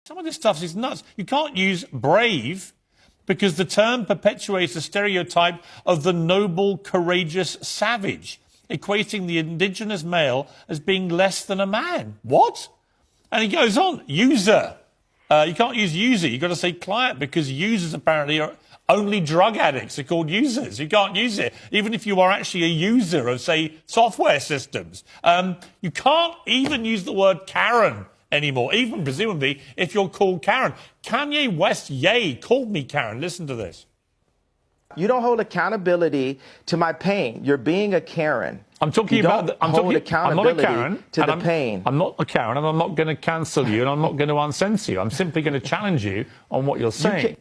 Some of this stuff is nuts. You can't use brave because the term perpetuates the stereotype of the noble, courageous savage, equating the indigenous male as being less than a man. What? And he goes on, user. You can't use user. You've got to say client because users apparently are only drug addicts are called users. You can't use it, even if you are actually a user of, say, software systems. You can't even use the word Karen anymore, even presumably if you're called Karen. Kanye West, called me Karen. Listen to this. You don't hold accountability to my pain. You're being a Karen. I'm talking you about. I'm not a Karen to the pain. I'm not a Karen, and I'm not going to cancel you, and I'm not going to uncensor you. I'm simply going to challenge you on what you're saying.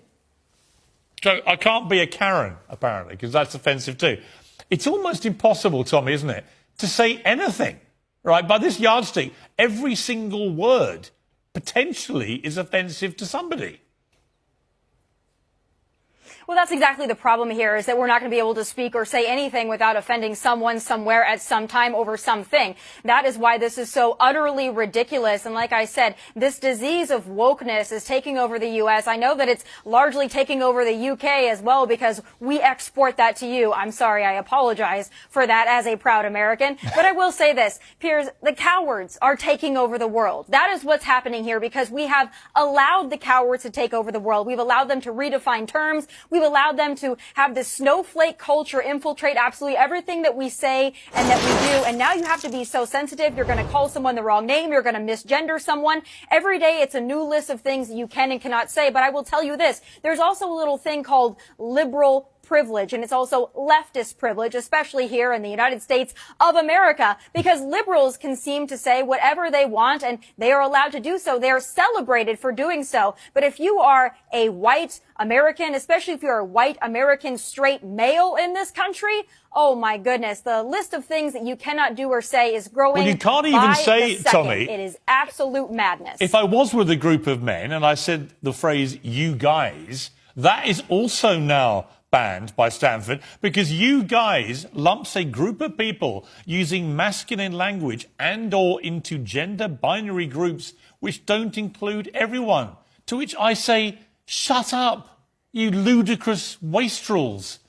So I can't be a Karen, apparently, because that's offensive too. It's almost impossible, Tommy, isn't it, to say anything, right? By this yardstick, every single word potentially is offensive to somebody. Well, that's exactly the problem here, is that we're not going to be able to speak or say anything without offending someone somewhere at some time over something. That is why this is so utterly ridiculous. And like I said, this disease of wokeness is taking over the U.S. I know that it's largely taking over the U.K. as well because we export that to you. I'm sorry, I apologize for that as a proud American. But I will say this, Piers, the cowards are taking over the world. That is what's happening here because we have allowed the cowards to take over the world. We've allowed them to redefine terms. We've allowed them to have this snowflake culture infiltrate absolutely everything that we say and that we do. And now you have to be so sensitive. You're going to call someone the wrong name. You're going to misgender someone. Every day it's a new list of things that you can and cannot say. But I will tell you this. There's also a little thing called liberal privilege, and it's also leftist privilege, especially here in the United States of America, because liberals can seem to say whatever they want, and they are allowed to do so. They are celebrated for doing so. But if you are a white American, especially if you're a white American straight male in this country, oh my goodness, the list of things that you cannot do or say is growing. Well, you can't even say, Tommy. It is absolute madness. If I was with a group of men and I said the phrase, you guys, that is also now banned by Stanford because you guys lumps a group of people using masculine language and or into gender binary groups which don't include everyone. To which I say, shut up, you ludicrous wastrels.